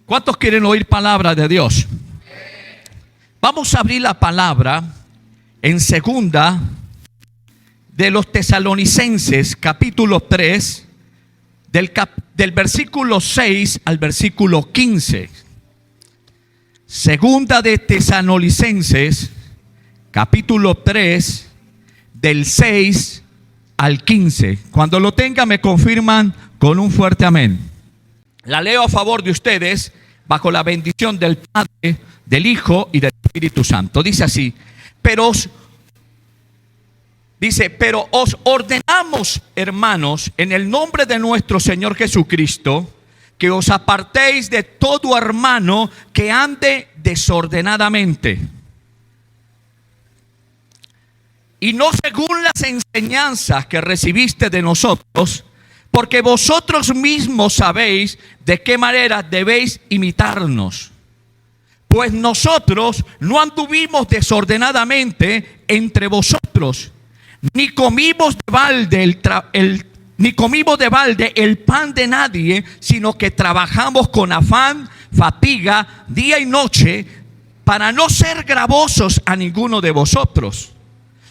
¿Cuántos quieren oír palabra de Dios? Vamos a abrir la palabra en segunda de los Tesalonicenses, capítulo 3, del versículo 6 al versículo 15. Segunda de Tesalonicenses, capítulo 3, del 6 al 15. Cuando lo tengan me confirman con un fuerte amén. La leo a favor de ustedes bajo la bendición del Padre, del Hijo y del Espíritu Santo. Dice así: pero os ordenamos, hermanos, en el nombre de nuestro Señor Jesucristo, que os apartéis de todo hermano que ande desordenadamente, y no según las enseñanzas que recibiste de nosotros, porque vosotros mismos sabéis de qué manera debéis imitarnos. Pues nosotros no anduvimos desordenadamente entre vosotros, ni comimos de balde el pan de nadie, sino que trabajamos con afán, fatiga, día y noche, para no ser gravosos a ninguno de vosotros.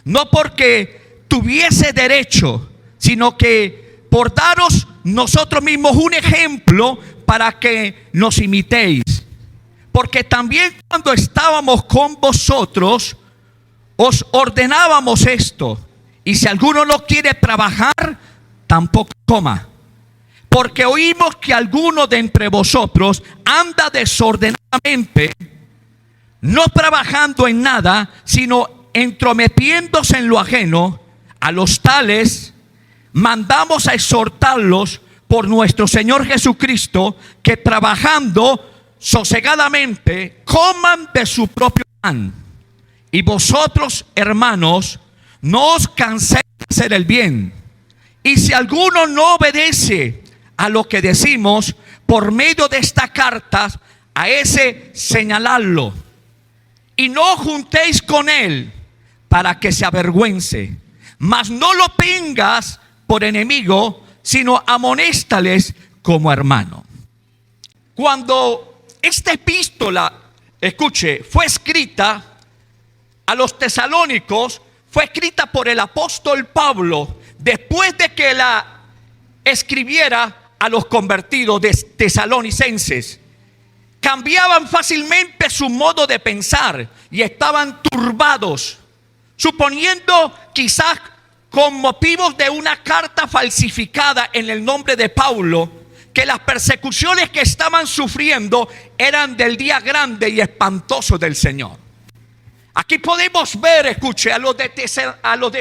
No porque tuviese derecho, sino que por daros nosotros mismos un ejemplo para que nos imitéis. Porque también cuando estábamos con vosotros, os ordenábamos esto: y si alguno no quiere trabajar, tampoco coma. Porque oímos que alguno de entre vosotros anda desordenadamente, no trabajando en nada, sino entrometiéndose en lo ajeno. A los tales mandamos a exhortarlos por nuestro Señor Jesucristo, que trabajando sosegadamente coman de su propio pan. Y vosotros, hermanos, no os canséis de hacer el bien. Y si alguno no obedece a lo que decimos por medio de esta carta, a ese señaladlo, y no juntéis con él para que se avergüence. Mas no lo tengas por enemigo, sino amonéstales como hermano. Cuando esta epístola, escuche, fue escrita a los tesalónicos, fue escrita por el apóstol Pablo después de que la escribiera a los convertidos de tesalonicenses. Cambiaban fácilmente su modo de pensar y estaban turbados, suponiendo quizás con motivos de una carta falsificada en el nombre de Pablo, que las persecuciones que estaban sufriendo eran del día grande y espantoso del Señor. Aquí podemos ver, escuche, a los de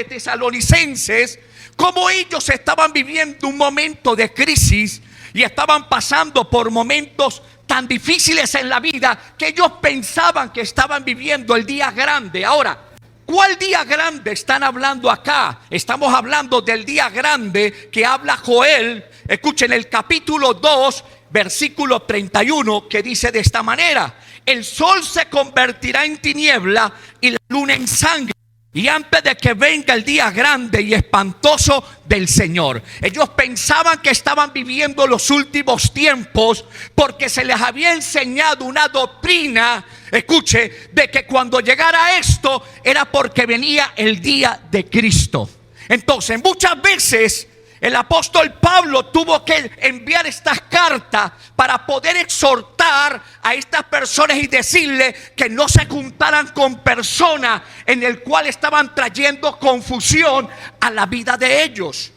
tesalonicenses, cómo ellos estaban viviendo un momento de crisis y estaban pasando por momentos tan difíciles en la vida que ellos pensaban que estaban viviendo el día grande. Ahora, ¿cuál día grande están hablando acá? Estamos hablando del día grande que habla Joel. Escuchen el capítulo 2, versículo 31, que dice de esta manera: el sol se convertirá en tiniebla y la luna en sangre, y antes de que venga el día grande y espantoso del Señor. Ellos pensaban que estaban viviendo los últimos tiempos porque se les había enseñado una doctrina, escuche, de que cuando llegara esto era porque venía el día de Cristo. Entonces, muchas veces el apóstol Pablo tuvo que enviar estas cartas para poder exhortar a estas personas y decirles que no se juntaran con personas en el cual estaban trayendo confusión a la vida de ellos.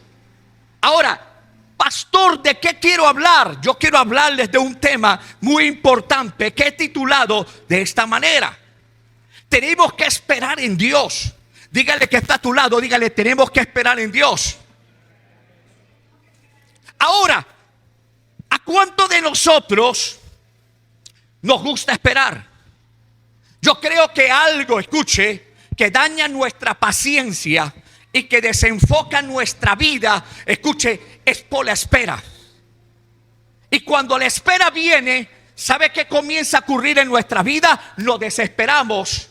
Ahora, pastor, ¿de qué quiero hablar? Yo quiero hablarles de un tema muy importante que he titulado de esta manera: tenemos que esperar en Dios. Dígale que está a tu lado, dígale: tenemos que esperar en Dios. Ahora, ¿a cuánto de nosotros nos gusta esperar? Yo creo que algo, escuche, que daña nuestra paciencia y que desenfoca nuestra vida, escuche, es por la espera. Y cuando la espera viene, ¿sabe qué comienza a ocurrir en nuestra vida? Nos desesperamos,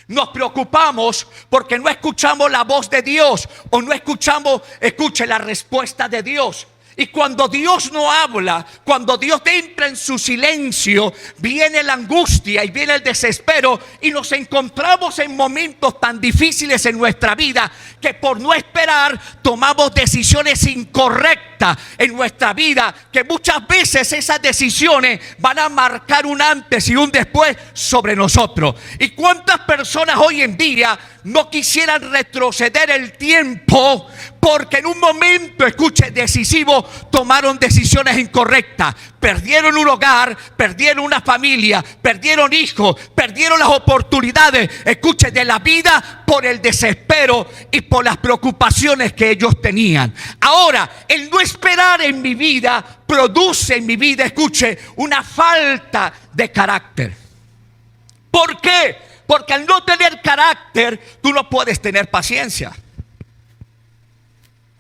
nos preocupamos porque no escuchamos la voz de Dios o no escuchamos, escuche, la respuesta de Dios. Y cuando Dios no habla, cuando Dios entra en su silencio, viene la angustia y viene el desespero, y nos encontramos en momentos tan difíciles en nuestra vida que por no esperar tomamos decisiones incorrectas en nuestra vida, que muchas veces esas decisiones van a marcar un antes y un después sobre nosotros. ¿Y cuántas personas hoy en día no quisieran retroceder el tiempo porque en un momento, escuche, decisivo, tomaron decisiones incorrectas? Perdieron un hogar, perdieron una familia, perdieron hijos, perdieron las oportunidades, escuche, de la vida por el desespero y por las preocupaciones que ellos tenían. Ahora, el no esperar en mi vida produce en mi vida, escuche, una falta de carácter. ¿Por qué? Porque al no tener carácter, tú no puedes tener paciencia.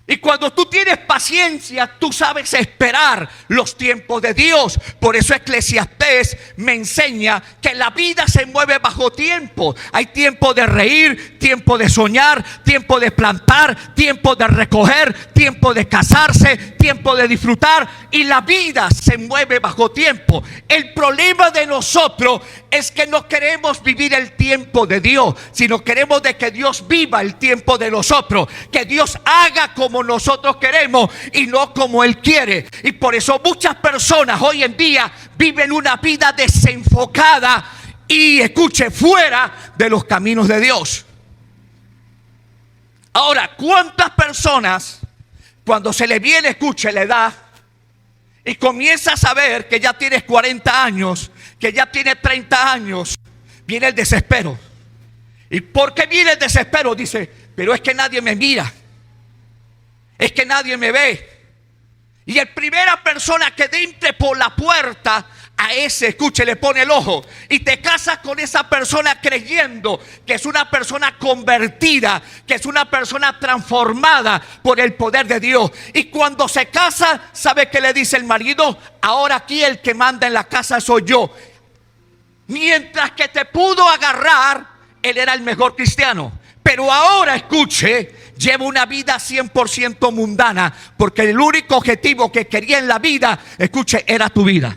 Y cuando tú tienes paciencia, tú sabes esperar los tiempos de Dios. Por eso Eclesiastés me enseña que la vida se mueve bajo tiempo. Hay tiempo de reír, tiempo de soñar, tiempo de plantar, tiempo de recoger, tiempo de casarse, tiempo de disfrutar. Y la vida se mueve bajo tiempo. El problema de nosotros es que no queremos vivir el tiempo de Dios, sino queremos de que Dios viva el tiempo de nosotros. Que Dios haga como nosotros queremos y no como Él quiere. Y por eso muchas personas hoy en día viven una vida desenfocada y, escuche, fuera de los caminos de Dios. Ahora, ¿cuántas personas cuando se le viene, escuche, la edad y comienza a saber que ya tienes 40 años, que ya tienes 30 años, viene el desespero? ¿Y por qué viene el desespero? Dice, pero es que nadie me mira, es que nadie me ve. Y la primera persona que entre por la puerta, a ese, escuche, le pone el ojo. Y te casas con esa persona creyendo que es una persona convertida, que es una persona transformada por el poder de Dios. Y cuando se casa, ¿sabe qué le dice el marido? Ahora aquí el que manda en la casa soy yo. Mientras que te pudo agarrar, él era el mejor cristiano. Pero ahora, escuche, lleva una vida 100% mundana, porque el único objetivo que quería en la vida, escuche, era tu vida.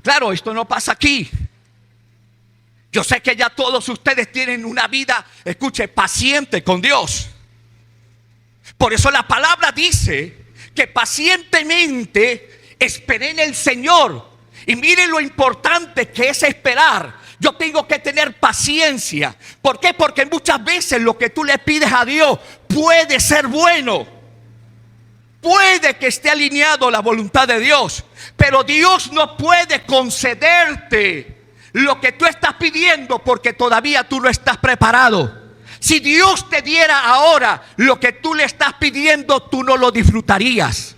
Claro, esto no pasa aquí. Yo sé que ya todos ustedes tienen una vida, escuche, paciente con Dios. Por eso la palabra dice que pacientemente esperé en el Señor. Y miren lo importante que es esperar. Yo tengo que tener paciencia. ¿Por qué? Porque muchas veces lo que tú le pides a Dios puede ser bueno. Puede que esté alineado a la voluntad de Dios. Pero Dios no puede concederte lo que tú estás pidiendo porque todavía tú no estás preparado. Si Dios te diera ahora lo que tú le estás pidiendo, tú no lo disfrutarías.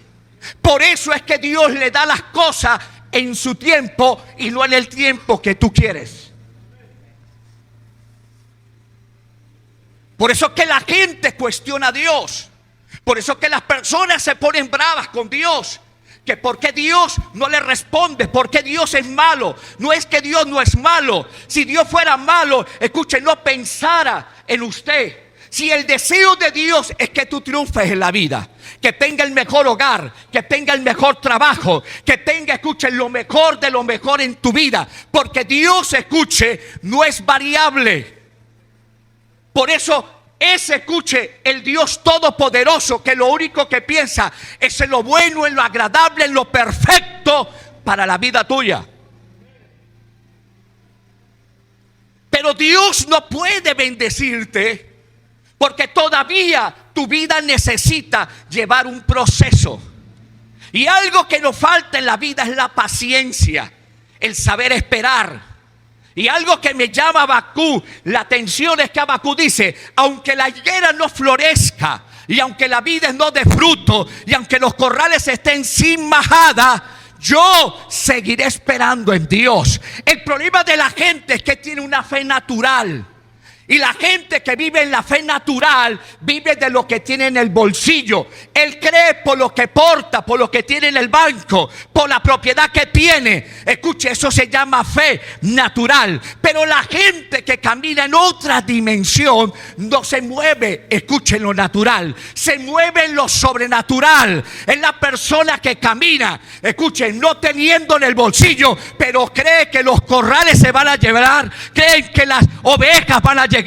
Por eso es que Dios le da las cosas en su tiempo y no en el tiempo que tú quieres. Por eso es que la gente cuestiona a Dios. Por eso es que las personas se ponen bravas con Dios. Que por qué Dios no le responde, por qué Dios es malo. No es que Dios no es malo. Si Dios fuera malo, escuche, no pensara en usted. Si el deseo de Dios es que tú triunfes en la vida, que tenga el mejor hogar, que tenga el mejor trabajo, que tenga, escuche, lo mejor de lo mejor en tu vida. Porque Dios, escuche, no es variable. Por eso es, escuche, el Dios todopoderoso, que lo único que piensa es en lo bueno, en lo agradable, en lo perfecto para la vida tuya. Pero Dios no puede bendecirte porque todavía tu vida necesita llevar un proceso. Y algo que nos falta en la vida es la paciencia, el saber esperar. Y algo que me llama a Habacuc la atención es que Habacuc dice: aunque la higuera no florezca, y aunque la vid no dé fruto, y aunque los corrales estén sin majada, yo seguiré esperando en Dios. El problema de la gente es que tiene una fe natural. Y la gente que vive en la fe natural vive de lo que tiene en el bolsillo. Él cree por lo que porta, por lo que tiene en el banco, por la propiedad que tiene. Escuche, eso se llama fe natural. Pero la gente que camina en otra dimensión no se mueve, escuche, en lo natural. Se mueve en lo sobrenatural. Es la persona que camina, escuche, no teniendo en el bolsillo, pero cree que los corrales se van a llevar, creen que las ovejas van a llegar,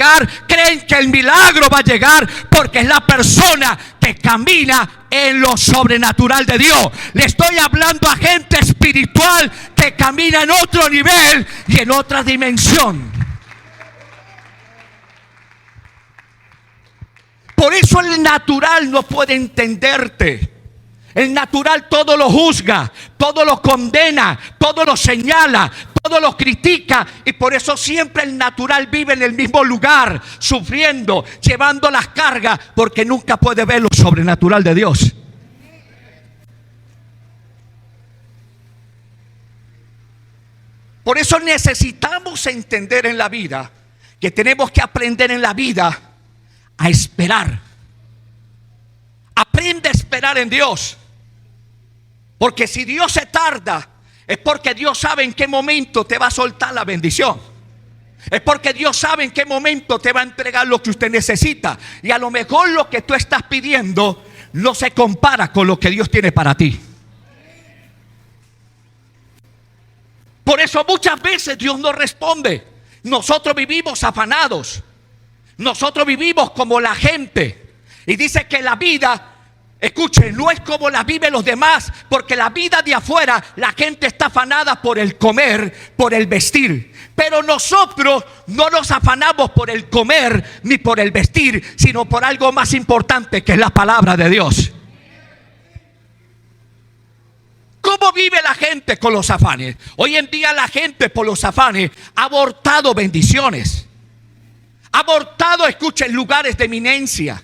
creen que el milagro va a llegar, porque es la persona que camina en lo sobrenatural de Dios. Le estoy hablando a gente espiritual que camina en otro nivel y en otra dimensión. Por eso el natural no puede entenderte. El natural todo lo juzga, todo lo condena, todo lo señala, todo lo critica. Y por eso siempre el natural vive en el mismo lugar, sufriendo, llevando las cargas, porque nunca puede ver lo sobrenatural de Dios. Por eso necesitamos entender en la vida que tenemos que aprender en la vida a esperar. Aprende a esperar en Dios. Porque si Dios se tarda, es porque Dios sabe en qué momento te va a soltar la bendición. Es porque Dios sabe en qué momento te va a entregar lo que usted necesita. Y a lo mejor lo que tú estás pidiendo no se compara con lo que Dios tiene para ti. Por eso muchas veces Dios no responde. Nosotros vivimos afanados. Nosotros vivimos como la gente. Y dice que la vida, escuchen, no es como la viven los demás, porque la vida de afuera, la gente está afanada por el comer, por el vestir. Pero nosotros no nos afanamos por el comer ni por el vestir, sino por algo más importante, que es la palabra de Dios. ¿Cómo vive la gente con los afanes? Hoy en día la gente por los afanes ha abortado bendiciones. Ha abortado, escuchen, lugares de eminencia.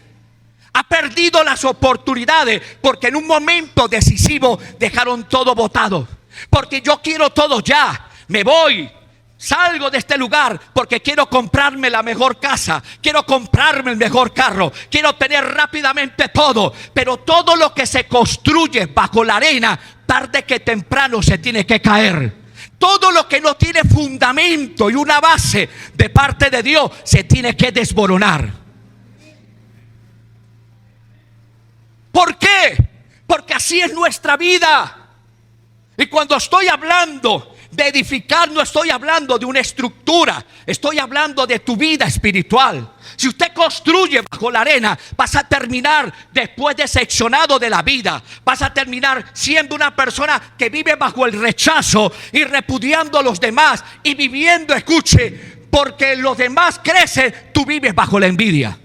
Ha perdido las oportunidades porque en un momento decisivo dejaron todo botado. Porque yo quiero todo ya. Me voy, salgo de este lugar porque quiero comprarme la mejor casa. Quiero comprarme el mejor carro. Quiero tener rápidamente todo. Pero todo lo que se construye bajo la arena, tarde que temprano se tiene que caer. Todo lo que no tiene fundamento y una base de parte de Dios se tiene que desmoronar. ¿Por qué? Porque así es nuestra vida. Y cuando estoy hablando de edificar, no estoy hablando de una estructura, estoy hablando de tu vida espiritual. Si usted construye bajo la arena, vas a terminar después decepcionado de la vida. Vas a terminar siendo una persona que vive bajo el rechazo y repudiando a los demás y viviendo, escuche, porque los demás crecen, tú vives bajo la envidia.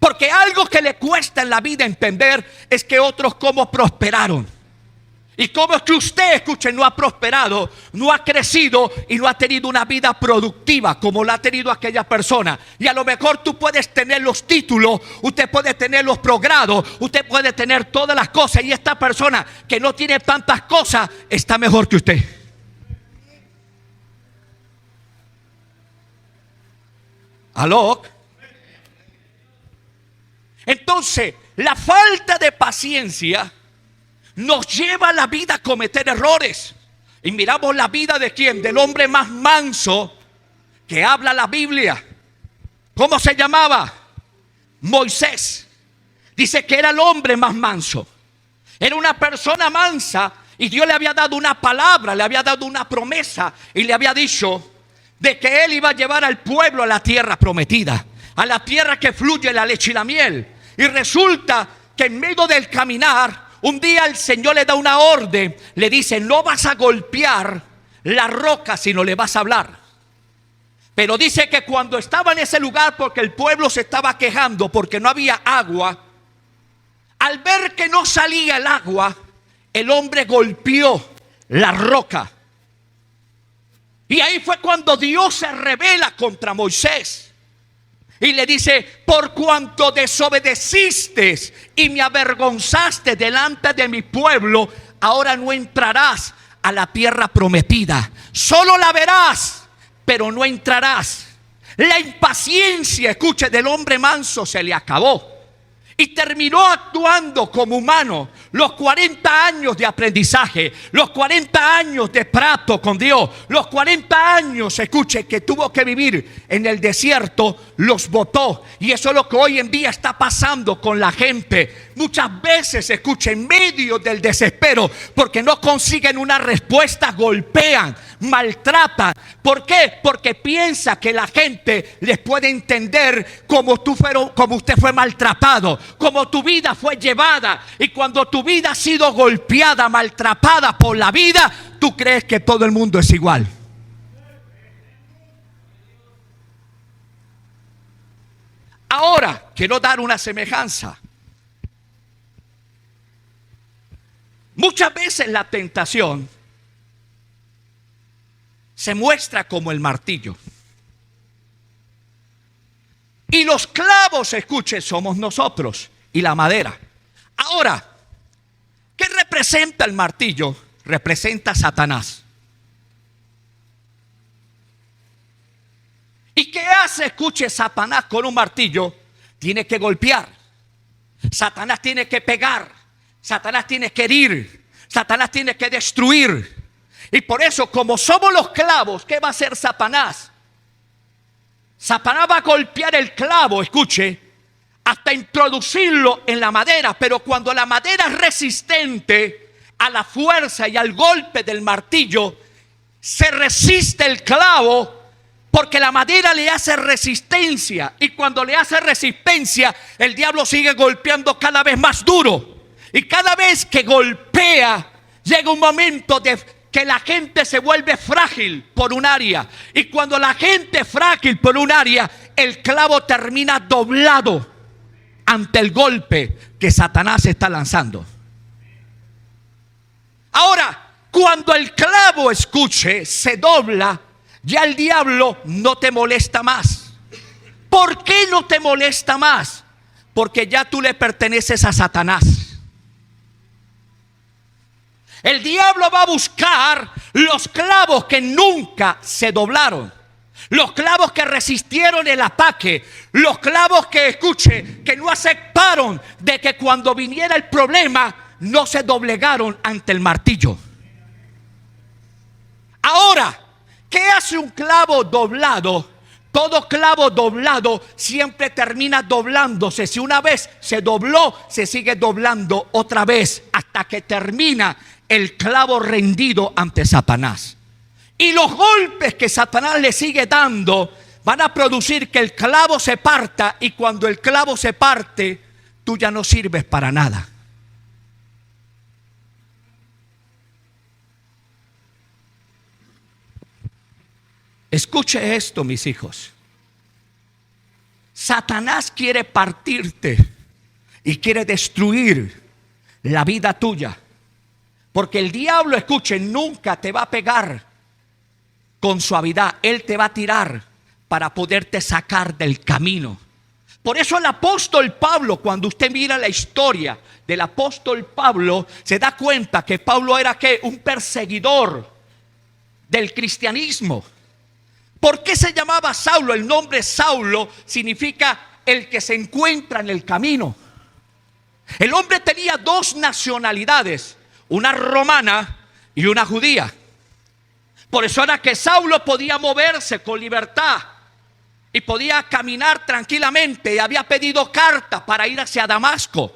Porque algo que le cuesta en la vida entender es que otros cómo prosperaron. Y cómo es que usted, escuche, no ha prosperado, no ha crecido y no ha tenido una vida productiva como la ha tenido aquella persona. Y a lo mejor tú puedes tener los títulos, usted puede tener los posgrados, usted puede tener todas las cosas. Y esta persona que no tiene tantas cosas está mejor que usted. ¿Aló? Entonces, la falta de paciencia nos lleva a la vida a cometer errores. Y miramos la vida de quién, del hombre más manso que habla la Biblia. ¿Cómo se llamaba? Moisés. Dice que era el hombre más manso. Era una persona mansa y Dios le había dado una palabra, le había dado una promesa y le había dicho de que él iba a llevar al pueblo a la tierra prometida, a la tierra que fluye la leche y la miel. Y resulta que en medio del caminar, un día el Señor le da una orden, le dice: no vas a golpear la roca, sino le vas a hablar. Pero dice que cuando estaba en ese lugar, porque el pueblo se estaba quejando porque no había agua, al ver que no salía el agua, el hombre golpeó la roca. Y ahí fue cuando Dios se revela contra Moisés. Y le dice: por cuanto desobedeciste y me avergonzaste delante de mi pueblo, ahora no entrarás a la tierra prometida. Solo la verás, pero no entrarás. La impaciencia, escuche, del hombre manso se le acabó. Y terminó actuando como humano. Los 40 años de aprendizaje, los 40 años de trato con Dios, los 40 años, escuche, que tuvo que vivir en el desierto, los botó. Y eso es lo que hoy en día está pasando con la gente. Muchas veces, escuche, en medio del desespero, porque no consiguen una respuesta, golpean, maltratan. ¿Por qué? Porque piensa que la gente les puede entender como usted fue maltratado, como tu vida fue llevada. Y cuando tu vida ha sido golpeada, maltratada por la vida, tú crees que todo el mundo es igual. Ahora, quiero dar una semejanza. Muchas veces la tentación se muestra como el martillo. Y los clavos, escuche, somos nosotros y la madera. Ahora, ¿qué representa el martillo? Representa a Satanás. ¿Y qué hace, escuche, Satanás con un martillo? Tiene que golpear. Satanás tiene que pegar. Satanás tiene que herir. Satanás tiene que destruir. Y por eso, como somos los clavos, ¿qué va a hacer Satanás? Satanás va a golpear el clavo, escuche, hasta introducirlo en la madera. Pero cuando la madera es resistente a la fuerza y al golpe del martillo, se resiste el clavo, porque la madera le hace resistencia. Y cuando le hace resistencia, el diablo sigue golpeando cada vez más duro. Y cada vez que golpea, llega un momento de que la gente se vuelve frágil por un área. Y cuando la gente es frágil por un área, el clavo termina doblado ante el golpe que Satanás está lanzando. Ahora, cuando el clavo, escuche, se dobla, ya el diablo no te molesta más. ¿Por qué no te molesta más? Porque ya tú le perteneces a Satanás. El diablo va a buscar los clavos que nunca se doblaron, los clavos que resistieron el ataque, los clavos que, escuche, que no aceptaron de que cuando viniera el problema no se doblegaron ante el martillo. Ahora, ¿qué hace un clavo doblado? Todo clavo doblado siempre termina doblándose. Si una vez se dobló, se sigue doblando otra vez hasta que termina el clavo rendido ante Satanás. Y los golpes que Satanás le sigue dando van a producir que el clavo se parta. Y cuando el clavo se parte, tú ya no sirves para nada. Escuche esto, mis hijos. Satanás quiere partirte y quiere destruir la vida tuya. Porque el diablo, escuche, nunca te va a pegar con suavidad. Él te va a tirar para poderte sacar del camino. Por eso el apóstol Pablo, cuando usted mira la historia del apóstol Pablo, se da cuenta que Pablo era ¿qué? Un perseguidor del cristianismo. ¿Por qué se llamaba Saulo? El nombre Saulo significa el que se encuentra en el camino. El hombre tenía dos nacionalidades, una romana y una judía. Por eso era que Saulo podía moverse con libertad y podía caminar tranquilamente. Y había pedido carta para ir hacia Damasco.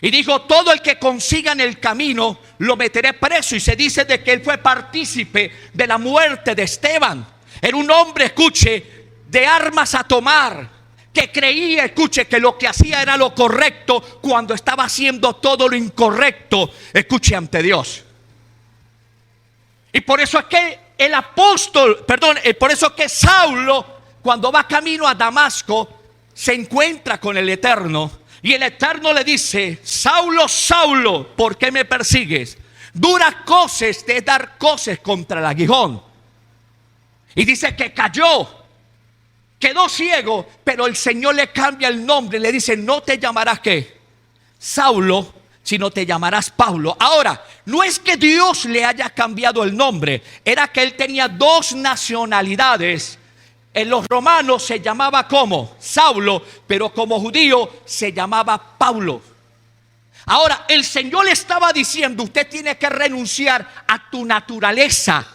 Y dijo: todo el que consiga en el camino lo meteré preso. Y se dice de que él fue partícipe de la muerte de Esteban. Era un hombre, escuche, de armas a tomar, que creía, escuche, que lo que hacía era lo correcto cuando estaba haciendo todo lo incorrecto, escuche, ante Dios. Y por eso es que por eso es que Saulo, cuando va camino a Damasco, se encuentra con el Eterno. Y el Eterno le dice: Saulo, Saulo, ¿por qué me persigues? Duras cosas de dar cosas contra el aguijón. Y dice que cayó, quedó ciego, pero el Señor le cambia el nombre y le dice: no te llamarás ¿qué? Saulo, sino te llamarás Pablo. Ahora, no es que Dios le haya cambiado el nombre, era que él tenía dos nacionalidades. En los romanos se llamaba como Saulo, pero como judío se llamaba Pablo. Ahora, el Señor le estaba diciendo, usted tiene que renunciar a tu naturaleza,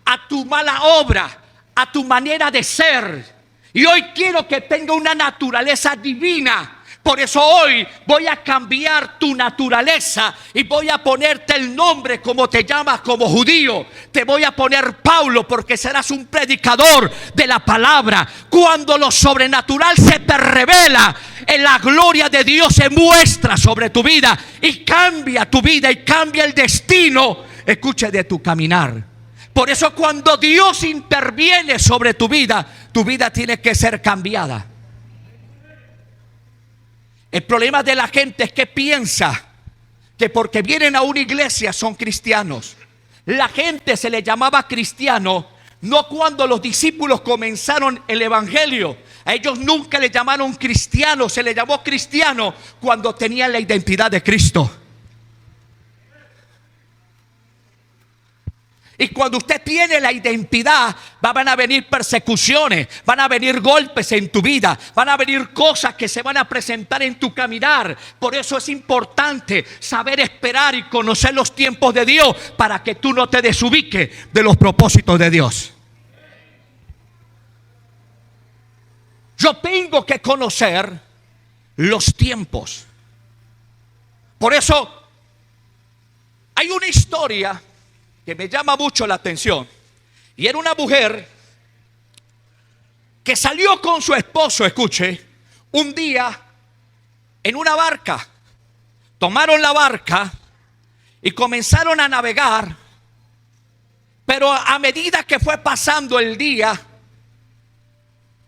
a tu mala obra, a tu manera de ser. Y hoy quiero que tenga una naturaleza divina. Por eso hoy voy a cambiar tu naturaleza y voy a ponerte el nombre como te llamas como judío. Te voy a poner Pablo porque serás un predicador de la palabra. Cuando lo sobrenatural se te revela, en la gloria de Dios se muestra sobre tu vida y cambia tu vida y cambia el destino, escuche, de tu caminar. Por eso cuando Dios interviene sobre tu vida tiene que ser cambiada. El problema de la gente es que piensa que porque vienen a una iglesia son cristianos. La gente se le llamaba cristiano no cuando los discípulos comenzaron el evangelio. A ellos nunca le llamaron cristiano, se le llamó cristiano cuando tenían la identidad de Cristo. Y cuando usted tiene la identidad, van a venir persecuciones, van a venir golpes en tu vida, van a venir cosas que se van a presentar en tu caminar. Por eso es importante saber esperar y conocer los tiempos de Dios para que tú no te desubiques de los propósitos de Dios. Yo tengo que conocer los tiempos. Por eso hay una historia que me llama mucho la atención. Y era una mujer que salió con su esposo, escuche, un día en una barca. Tomaron la barca y comenzaron a navegar. Pero a medida que fue pasando el día,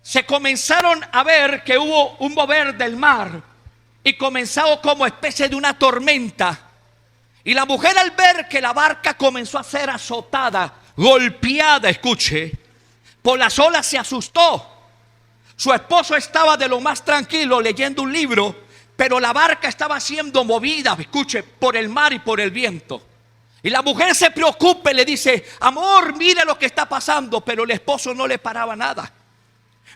se comenzaron a ver que hubo un mover del mar y comenzó como especie de una tormenta. Y la mujer, al ver que la barca comenzó a ser azotada, golpeada, escuche, por las olas, se asustó. Su esposo estaba de lo más tranquilo leyendo un libro, pero la barca estaba siendo movida, escuche, por el mar y por el viento. Y la mujer se preocupa y le dice: amor, mire lo que está pasando. Pero el esposo no le paraba nada,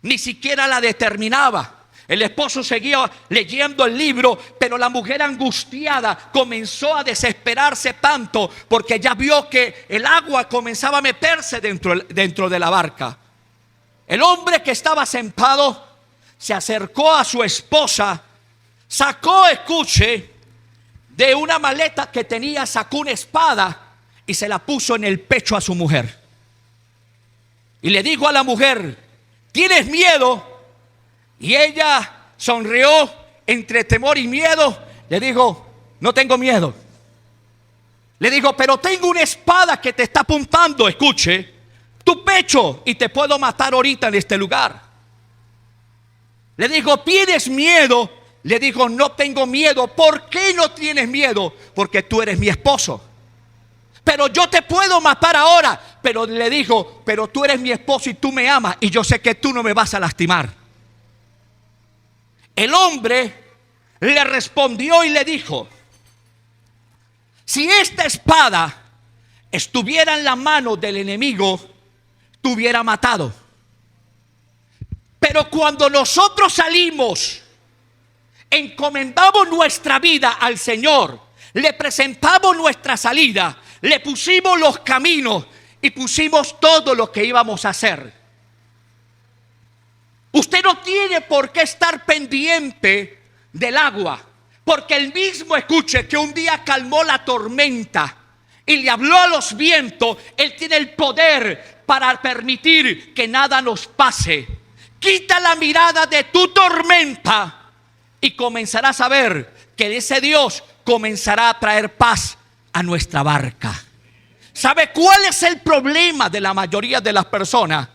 ni siquiera la determinaba. El esposo seguía leyendo el libro, pero la mujer, angustiada, comenzó a desesperarse tanto porque ya vio que el agua comenzaba a meterse dentro de la barca. El hombre que estaba sentado se acercó a su esposa, sacó, escuche, de una maleta que tenía, sacó una espada y se la puso en el pecho a su mujer. Y le dijo a la mujer: ¿tienes miedo? Y ella sonrió entre temor y miedo. Le dijo: no tengo miedo. Le dijo: pero tengo una espada que te está apuntando, escuche, tu pecho, y te puedo matar ahorita en este lugar. Le dijo: ¿tienes miedo? Le dijo: no tengo miedo. ¿Por qué no tienes miedo? Porque tú eres mi esposo. Pero yo te puedo matar ahora. Pero le dijo: pero tú eres mi esposo y tú me amas, y yo sé que tú no me vas a lastimar. El hombre le respondió y le dijo: si esta espada estuviera en la mano del enemigo, te hubiera matado. Pero cuando nosotros salimos, encomendamos nuestra vida al Señor, le presentamos nuestra salida, le pusimos los caminos y pusimos todo lo que íbamos a hacer. Usted no tiene por qué estar pendiente del agua, porque el mismo, escuche, que un día calmó la tormenta y le habló a los vientos, Él tiene el poder para permitir que nada nos pase. Quita la mirada de tu tormenta y comenzarás a ver que ese Dios comenzará a traer paz a nuestra barca. ¿Sabe cuál es el problema de la mayoría de las personas?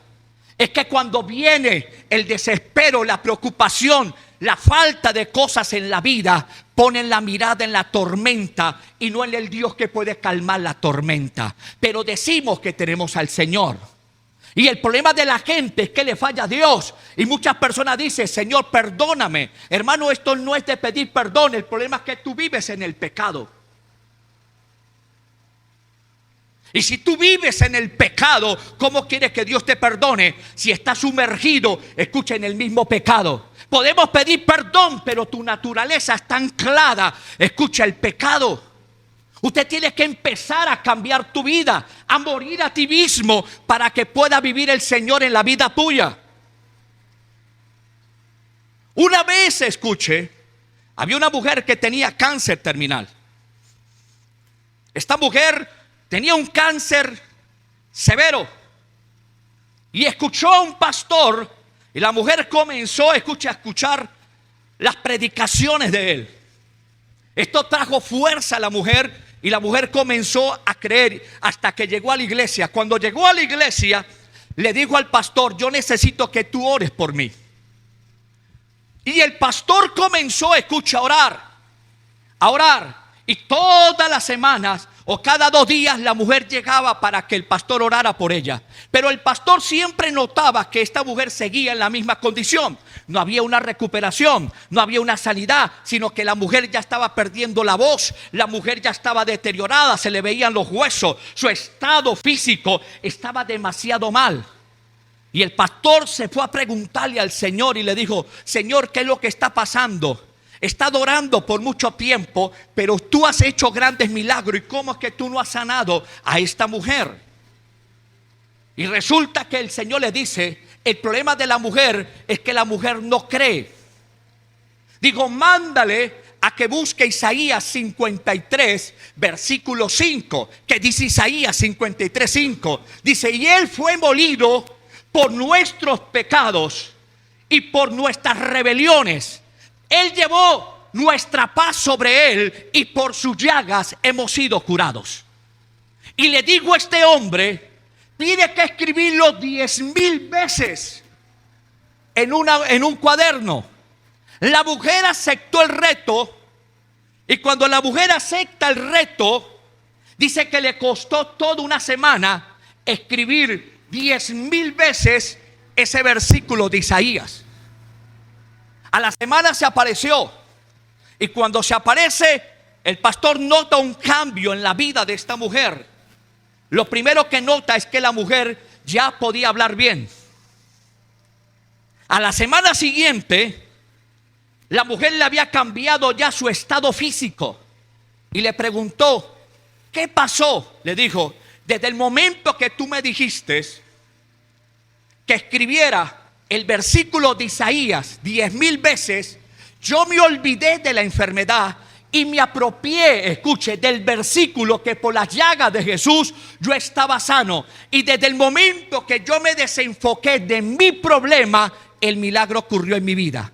Es que cuando viene el desespero, la preocupación, la falta de cosas en la vida, ponen la mirada en la tormenta y no en el Dios que puede calmar la tormenta. Pero decimos que tenemos al Señor. Y el problema de la gente es que le falla a Dios. Y muchas personas dicen: Señor, perdóname. Hermano, esto no es de pedir perdón. El problema es que tú vives en el pecado. Y si tú vives en el pecado, ¿cómo quieres que Dios te perdone si estás sumergido, escucha, en el mismo pecado? Podemos pedir perdón, pero tu naturaleza está anclada, escucha, el pecado. Usted tiene que empezar a cambiar tu vida, a morir a ti mismo para que pueda vivir el Señor en la vida tuya. Una vez, escuche, había una mujer que tenía cáncer terminal. Esta mujer tenía un cáncer severo y escuchó a un pastor y la mujer comenzó, escucha, a escuchar las predicaciones de él. Esto trajo fuerza a la mujer y la mujer comenzó a creer hasta que llegó a la iglesia. Cuando llegó a la iglesia, le dijo al pastor: yo necesito que tú ores por mí. Y el pastor comenzó, escucha, a orar. Y todas las semanas o cada 2 días la mujer llegaba para que el pastor orara por ella. Pero el pastor siempre notaba que esta mujer seguía en la misma condición. No había una recuperación, no había una sanidad, sino que la mujer ya estaba perdiendo la voz. La mujer ya estaba deteriorada, se le veían los huesos. Su estado físico estaba demasiado mal. Y el pastor se fue a preguntarle al Señor y le dijo: Señor, ¿qué es lo que está pasando? He estado orando por mucho tiempo, pero tú has hecho grandes milagros. ¿Y cómo es que tú no has sanado a esta mujer? Y resulta que el Señor le dice: el problema de la mujer es que la mujer no cree. Digo, mándale a que busque Isaías 53, versículo 5, que dice Isaías 53, 5. Dice: y él fue molido por nuestros pecados y por nuestras rebeliones. Él llevó nuestra paz sobre él y por sus llagas hemos sido curados. Y le digo a este hombre: tiene que escribirlo 10,000 veces en un cuaderno. La mujer aceptó el reto, y cuando la mujer acepta el reto, dice que le costó toda una semana escribir 10,000 veces ese versículo de Isaías. A la semana se apareció, y cuando se aparece, el pastor nota un cambio en la vida de esta mujer. Lo primero que nota es que la mujer ya podía hablar bien. A la semana siguiente, la mujer le había cambiado ya su estado físico y le preguntó: ¿qué pasó? Le dijo: desde el momento que tú me dijiste que escribiera el versículo de Isaías 10,000 veces, yo me olvidé de la enfermedad y me apropié, escuche, del versículo que por las llagas de Jesús yo estaba sano. Y desde el momento que yo me desenfoqué de mi problema, el milagro ocurrió en mi vida.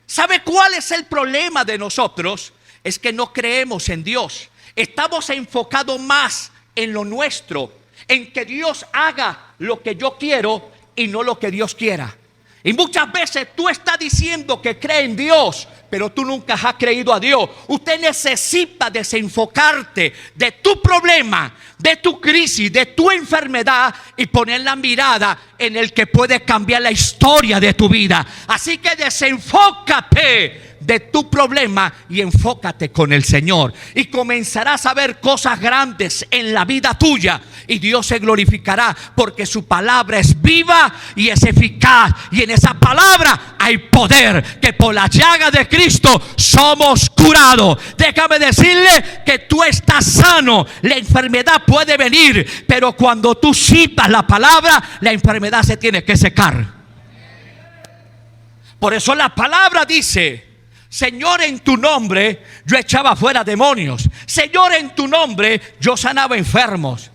¿Sabe cuál es el problema de nosotros? Es que no creemos en Dios. Estamos enfocados más en lo nuestro, en que Dios haga lo que yo quiero y no lo que Dios quiera. Y muchas veces tú estás diciendo que cree en Dios, pero tú nunca has creído a Dios. Usted necesita desenfocarte de tu problema, de tu crisis, de tu enfermedad, y poner la mirada en el que puede cambiar la historia de tu vida. Así que desenfócate de tu problema y enfócate con el Señor, y comenzarás a ver cosas grandes en la vida tuya, y Dios se glorificará, porque su palabra es viva y es eficaz, y en esa palabra hay poder, que por la llaga de Cristo somos curados. Déjame decirle que tú estás sano. La enfermedad puede venir, pero cuando tú citas la palabra, la enfermedad se tiene que secar. Por eso la palabra dice: Señor, en tu nombre yo echaba fuera demonios. Señor, en tu nombre yo sanaba enfermos.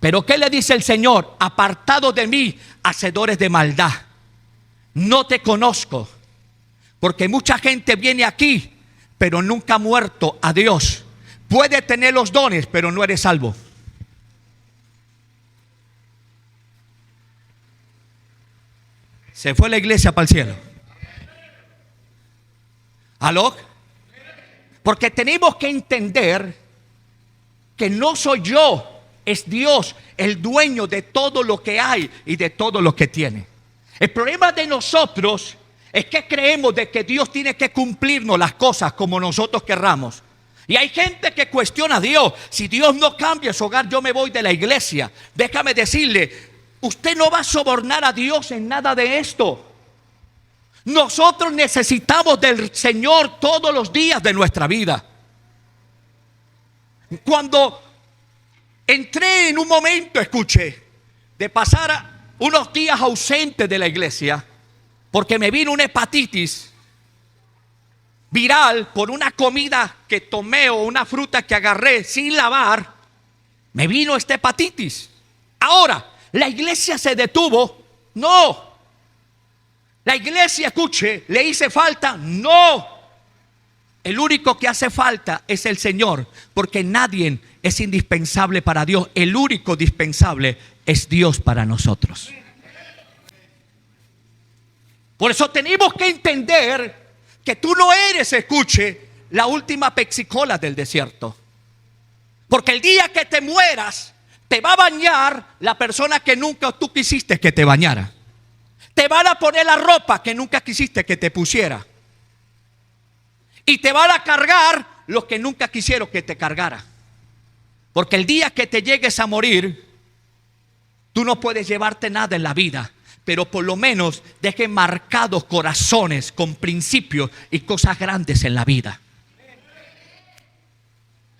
Pero ¿qué le dice el Señor? Apartado de mí, hacedores de maldad, no te conozco. Porque mucha gente viene aquí, pero nunca ha muerto a Dios. Puede tener los dones, pero no eres salvo. Se fue la iglesia para el cielo. ¿Aló? Porque tenemos que entender que no soy yo, es Dios el dueño de todo lo que hay y de todo lo que tiene. El problema de nosotros es que creemos de que Dios tiene que cumplirnos las cosas como nosotros querramos. Y hay gente que cuestiona a Dios. Si Dios no cambia su hogar, yo me voy de la iglesia. Déjame decirle, usted no va a sobornar a Dios en nada de esto. Nosotros necesitamos del Señor todos los días de nuestra vida. Cuando entré en un momento, escuché, de pasar unos días ausentes de la iglesia, porque me vino una hepatitis viral por una comida que tomé o una fruta que agarré sin lavar, me vino esta hepatitis. Ahora, ¿la iglesia se detuvo? No. ¿La iglesia, escuche, le hice falta? No. El único que hace falta es el Señor, porque nadie es indispensable para Dios. El único dispensable es Dios para nosotros. Por eso tenemos que entender que tú no eres, escuche, la última Pepsi-Cola del desierto. Porque el día que te mueras, te va a bañar la persona que nunca tú quisiste que te bañara. Te van a poner la ropa que nunca quisiste que te pusiera. Y te van a cargar los que nunca quisieron que te cargara. Porque el día que te llegues a morir, tú no puedes llevarte nada en la vida, pero por lo menos deje marcados corazones con principios y cosas grandes en la vida.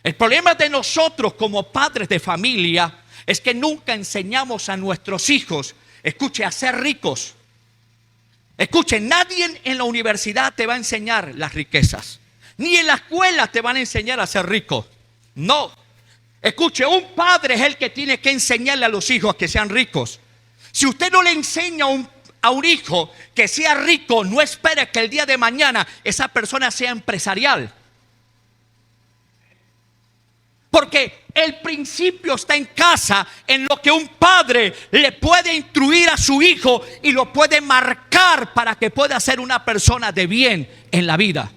El problema de nosotros como padres de familia es que nunca enseñamos a nuestros hijos, escuche, a ser ricos. Escuche, nadie en la universidad te va a enseñar las riquezas, ni en la escuela te van a enseñar a ser rico. No. Escuche, un padre es el que tiene que enseñarle a los hijos a que sean ricos. Si usted no le enseña a un hijo que sea rico, no espere que el día de mañana esa persona sea empresarial. Porque el principio está en casa, en lo que un padre le puede instruir a su hijo y lo puede marcar para que pueda ser una persona de bien en la vida.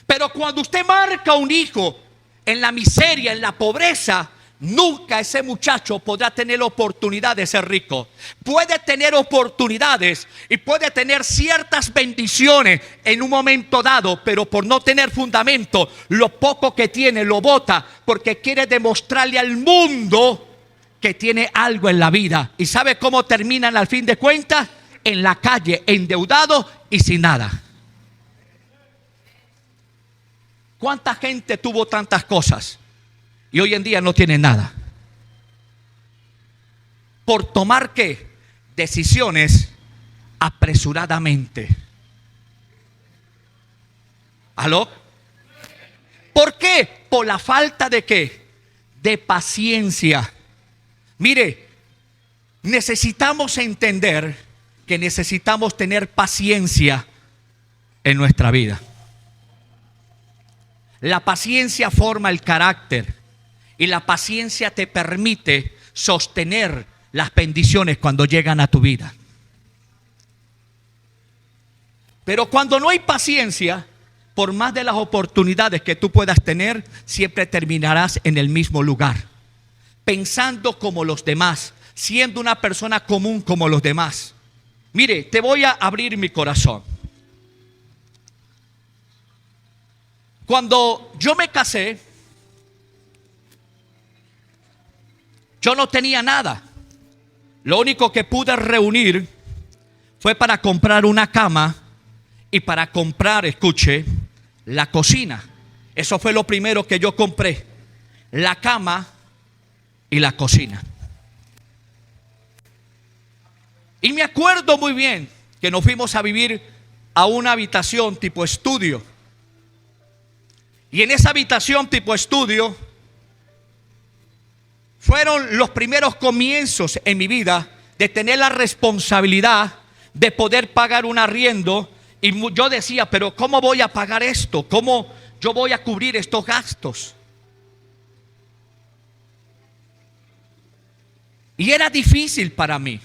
Pero cuando usted marca a un hijo en la miseria, en la pobreza, nunca ese muchacho podrá tener la oportunidad de ser rico. Puede tener oportunidades y puede tener ciertas bendiciones en un momento dado, pero por no tener fundamento, lo poco que tiene lo bota porque quiere demostrarle al mundo que tiene algo en la vida. ¿Y sabe cómo terminan al fin de cuentas? En la calle, endeudado y sin nada. ¿Cuánta gente tuvo tantas cosas y hoy en día no tiene nada? Por tomar ¿qué? Decisiones apresuradamente. ¿Aló? ¿Por qué? Por la falta de ¿qué? De paciencia. Mire, necesitamos entender que necesitamos tener paciencia en nuestra vida. La paciencia forma el carácter y la paciencia te permite sostener las bendiciones cuando llegan a tu vida. Pero cuando no hay paciencia, por más de las oportunidades que tú puedas tener, siempre terminarás en el mismo lugar, pensando como los demás, siendo una persona común como los demás. Mire, te voy a abrir mi corazón. Cuando yo me casé, yo no tenía nada. Lo único que pude reunir fue para comprar una cama y para comprar, escuche, la cocina. Eso fue lo primero que yo compré: la cama y la cocina. Y me acuerdo muy bien que nos fuimos a vivir a una habitación tipo estudio. Y en esa habitación tipo estudio fueron los primeros comienzos en mi vida de tener la responsabilidad de poder pagar un arriendo. Y yo decía, pero ¿cómo voy a pagar esto? ¿Cómo yo voy a cubrir estos gastos? Y era difícil para mí.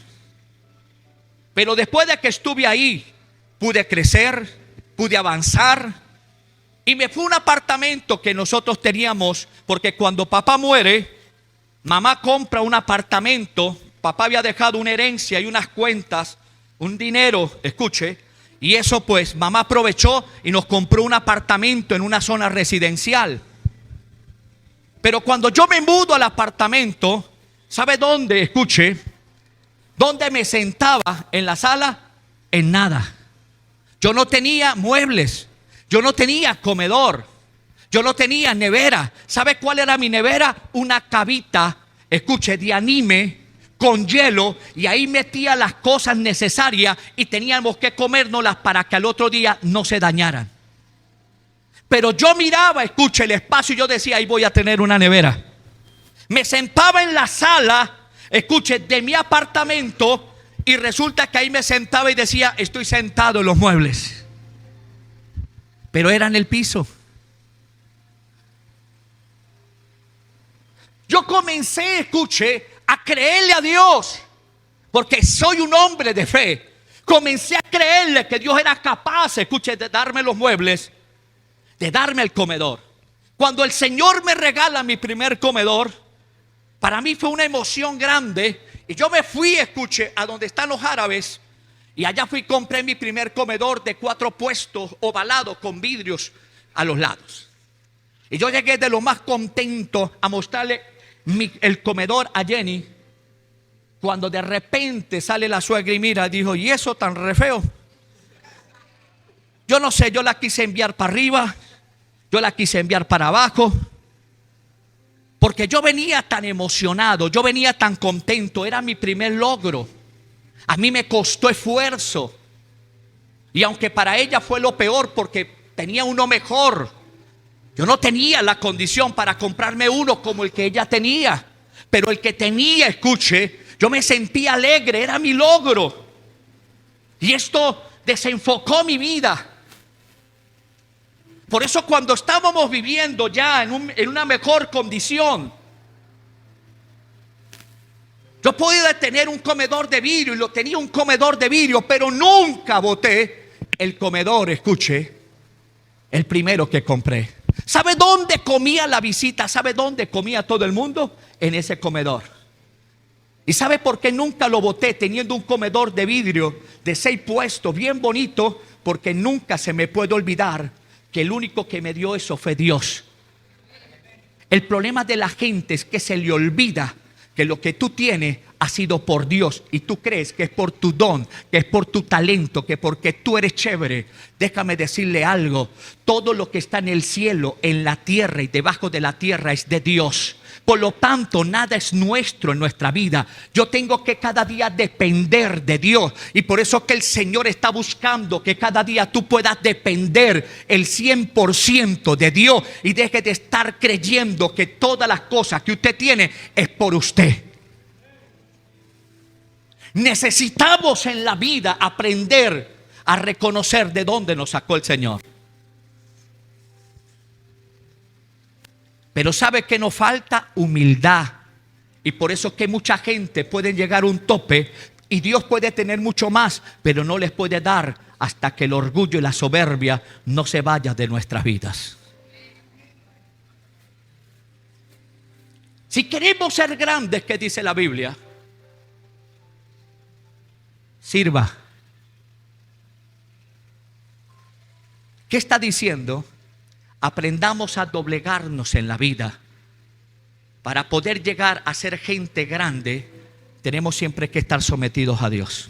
Pero después de que estuve ahí, pude crecer, pude avanzar. Y me fui a un apartamento que nosotros teníamos, porque cuando papá muere, mamá compra un apartamento. Papá había dejado una herencia y unas cuentas, un dinero, escuche. Y eso pues mamá aprovechó y nos compró un apartamento en una zona residencial. Pero cuando yo me mudo al apartamento, ¿sabe dónde? Escuche, ¿dónde me sentaba en la sala? En nada. Yo no tenía muebles, yo no tenía comedor, yo no tenía nevera. ¿Sabe cuál era mi nevera? Una cavita, escuche, de anime con hielo, y ahí metía las cosas necesarias y teníamos que comérnoslas para que al otro día no se dañaran. Pero yo miraba, escuche, el espacio y yo decía, ahí voy a tener una nevera. Me sentaba en la sala, escuche, de mi apartamento, y resulta que ahí me sentaba y decía, estoy sentado en los muebles. Pero era en el piso. Yo comencé, escuche, a creerle a Dios, porque soy un hombre de fe. Comencé a creerle que Dios era capaz, escuche, de darme los muebles, de darme el comedor. Cuando el Señor me regala mi primer comedor, para mí fue una emoción grande. Y yo me fui, escuche, a donde están los árabes, y allá fui y compré mi primer comedor de 4 puestos, ovalado, con vidrios a los lados. Y yo llegué de lo más contento a mostrarle el comedor a Jenny, cuando de repente sale la suegra y mira, dijo, ¿y eso tan re feo? Yo no sé, yo la quise enviar para arriba, yo la quise enviar para abajo, porque yo venía tan emocionado, yo venía tan contento, era mi primer logro. A mí me costó esfuerzo, y aunque para ella fue lo peor porque tenía uno mejor, yo no tenía la condición para comprarme uno como el que ella tenía. Pero el que tenía, escuche, yo me sentía alegre, era mi logro. Y esto desenfocó mi vida. Por eso cuando estábamos viviendo ya en una mejor condición, yo podía tener un comedor de vidrio, y lo tenía un comedor de vidrio, pero nunca boté el comedor, escuche, el primero que compré. ¿Sabe dónde comía la visita? ¿Sabe dónde comía todo el mundo? En ese comedor. ¿Y sabe por qué nunca lo boté teniendo un comedor de vidrio de 6 puestos, bien bonito? Porque nunca se me puede olvidar que el único que me dio eso fue Dios. El problema de la gente es que se le olvida que lo que tú tienes ha sido por Dios, y tú crees que es por tu don, que es por tu talento, que porque tú eres chévere. Déjame decirle algo: todo lo que está en el cielo, en la tierra y debajo de la tierra es de Dios. Por lo tanto, nada es nuestro en nuestra vida. Yo tengo que cada día depender de Dios. Y por eso que el Señor está buscando que cada día tú puedas depender el 100% de Dios. Y deje de estar creyendo que todas las cosas que usted tiene es por usted. Necesitamos en la vida aprender a reconocer de dónde nos sacó el Señor. Pero ¿sabe qué nos falta? Humildad. Y por eso es que mucha gente puede llegar a un tope, y Dios puede tener mucho más, pero no les puede dar hasta que el orgullo y la soberbia no se vayan de nuestras vidas. Si queremos ser grandes, ¿qué dice la Biblia? Sirva. ¿Qué está diciendo? Aprendamos a doblegarnos en la vida. Para poder llegar a ser gente grande, tenemos siempre que estar sometidos a Dios.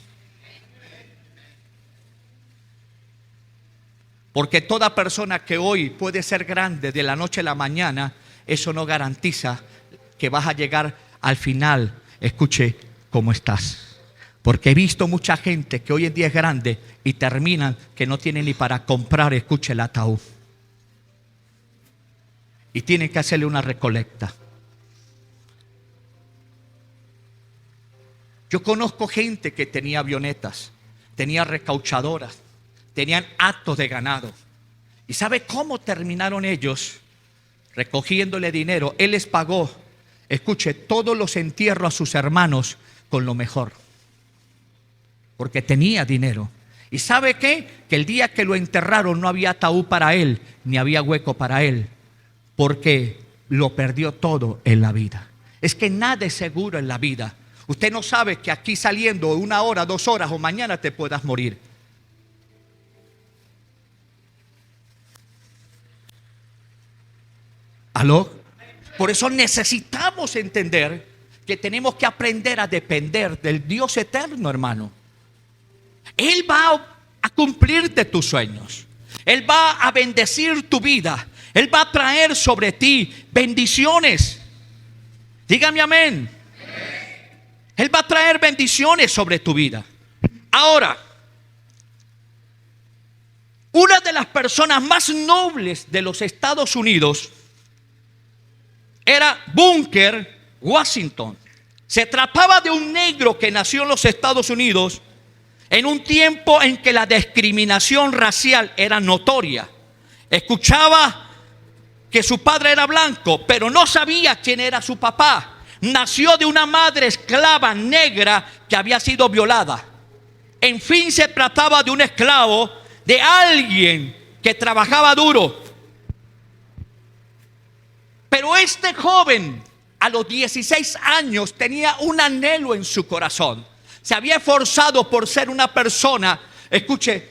Porque toda persona que hoy puede ser grande de la noche a la mañana, eso no garantiza que vas a llegar al final, escuche, como estás. Porque he visto mucha gente que hoy en día es grande y terminan que no tienen ni para comprar, escuche, el ataúd. Y tienen que hacerle una recolecta. Yo conozco gente que tenía avionetas, tenía recauchadoras, tenían hatos de ganado. ¿Y sabe cómo terminaron ellos? Recogiéndole dinero. Él les pagó, escuche, todos los entierros a sus hermanos con lo mejor. Porque tenía dinero. ¿Y sabe qué? Que el día que lo enterraron no había ataúd para él, ni había hueco para él. Porque lo perdió todo en la vida. Es que nada es seguro en la vida. Usted no sabe que aquí saliendo 1 hora, 2 horas o mañana te puedas morir. ¿Aló? Por eso necesitamos entender que tenemos que aprender a depender del Dios eterno, hermano. Él va a cumplirte tus sueños. Él va a bendecir tu vida. Él va a traer sobre ti bendiciones. Dígame amén. Él va a traer bendiciones sobre tu vida. Ahora, una de las personas más nobles de los Estados Unidos era Booker Washington. Se trataba de un negro que nació en los Estados Unidos en un tiempo en que la discriminación racial era notoria. Escuchaba que su padre era blanco, pero no sabía quién era su papá. Nació de una madre esclava negra que había sido violada. En fin, se trataba de un esclavo, de alguien que trabajaba duro. Pero este joven, a los 16 años, tenía un anhelo en su corazón. Se había esforzado por ser una persona, escuche,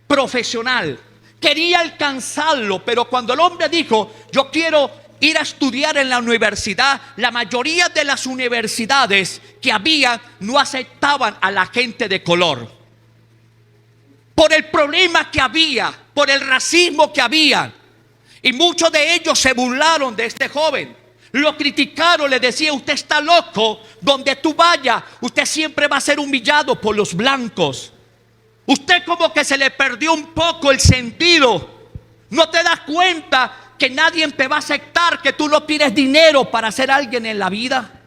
profesional. Quería alcanzarlo, pero cuando el hombre dijo, yo quiero ir a estudiar en la universidad, la mayoría de las universidades que había no aceptaban a la gente de color. Por el problema que había, por el racismo que había. Y muchos de ellos se burlaron de este joven. Lo criticaron, le decían, usted está loco, donde tú vayas, usted siempre va a ser humillado por los blancos. Usted como que se le perdió un poco el sentido. ¿No te das cuenta que nadie te va a aceptar que tú no tienes dinero para ser alguien en la vida?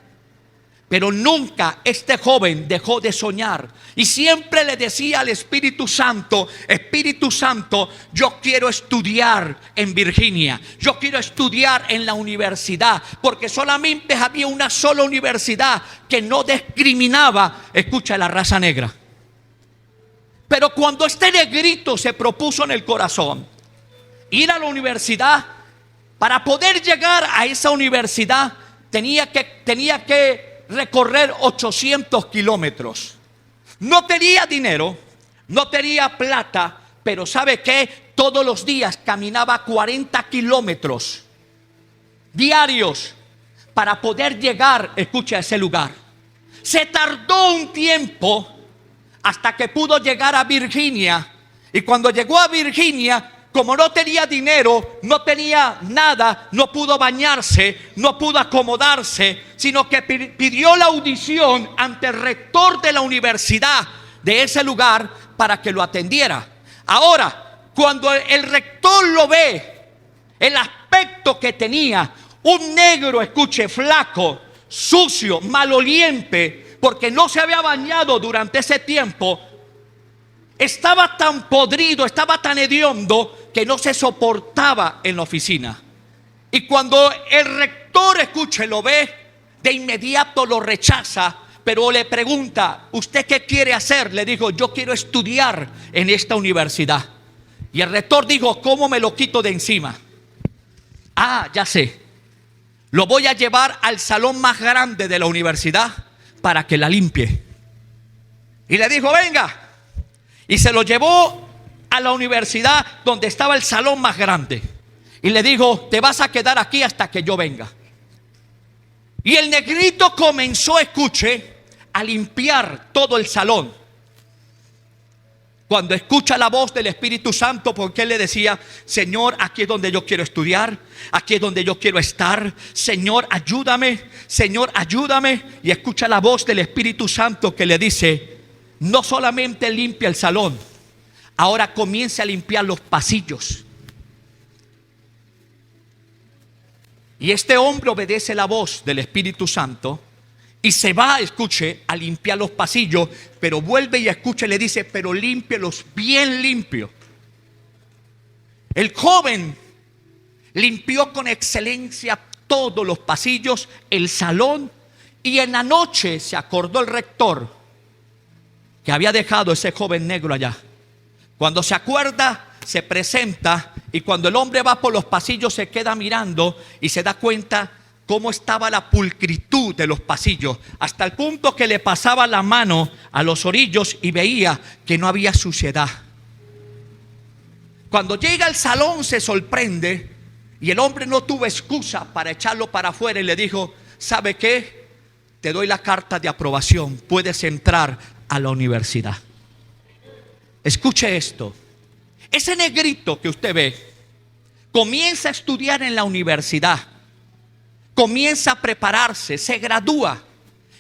Pero nunca este joven dejó de soñar y siempre le decía al Espíritu Santo, Espíritu Santo, yo quiero estudiar en Virginia, yo quiero estudiar en la universidad, porque solamente había una sola universidad que no discriminaba, escucha, la raza negra. Pero cuando este negrito se propuso en el corazón ir a la universidad, para poder llegar a esa universidad tenía que recorrer 800 kilómetros. No tenía dinero, no tenía plata, pero ¿sabe qué? Todos los días caminaba 40 kilómetros diarios para poder llegar, escucha, a ese lugar. Se tardó un tiempo hasta que pudo llegar a Virginia. Y cuando llegó a Virginia, como no tenía dinero, no tenía nada, no pudo bañarse, no pudo acomodarse, sino que pidió la audición ante el rector de la universidad de ese lugar para que lo atendiera. Ahora, cuando el rector lo ve, el aspecto que tenía, un negro, escuche, flaco, sucio, maloliente, porque no se había bañado durante ese tiempo, estaba tan podrido, estaba tan hediondo que no se soportaba en la oficina. Y cuando el rector, escuche, lo ve, de inmediato lo rechaza, pero le pregunta, ¿usted qué quiere hacer? Le dijo, yo quiero estudiar en esta universidad. Y el rector dijo, ¿cómo me lo quito de encima? Ah, ya sé, lo voy a llevar al salón más grande de la universidad para que la limpie. Y le dijo, venga. Y se lo llevó a la universidad donde estaba el salón más grande. Y le dijo, te vas a quedar aquí hasta que yo venga. Y el negrito comenzó, escuche, a limpiar todo el salón. Cuando escucha la voz del Espíritu Santo, porque él le decía, Señor, aquí es donde yo quiero estudiar, aquí es donde yo quiero estar. Señor, ayúdame, Señor, ayúdame. Y escucha la voz del Espíritu Santo que le dice, no solamente limpia el salón, ahora comience a limpiar los pasillos. Y este hombre obedece la voz del Espíritu Santo y se va, escuche, a limpiar los pasillos, pero vuelve y escuche, le dice, pero límpielos bien limpio. El joven limpió con excelencia todos los pasillos, el salón, y en la noche se acordó el rector que había dejado ese joven negro allá. Cuando se acuerda, se presenta, y cuando el hombre va por los pasillos se queda mirando y se da cuenta cómo estaba la pulcritud de los pasillos, hasta el punto que le pasaba la mano a los orillos y veía que no había suciedad. Cuando llega al salón se sorprende Y el hombre no tuvo excusa para echarlo para afuera y le dijo: ¿sabe qué? Te doy la carta de aprobación, puedes entrar a la universidad. Escuche esto. Ese negrito que usted ve comienza a estudiar en la universidad, comienza a prepararse, se gradúa,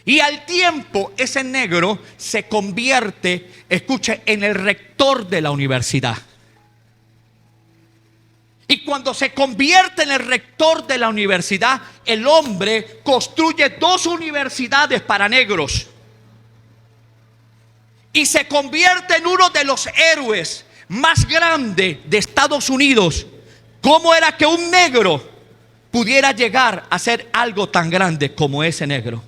y al tiempo ese negro se convierte, escuche, en el rector de la universidad. Y cuando se convierte en el rector de la universidad, el hombre construye 2 universidades para negros y se convierte en uno de los héroes más grandes de Estados Unidos. ¿Cómo era que un negro pudiera llegar a ser algo tan grande como ese negro?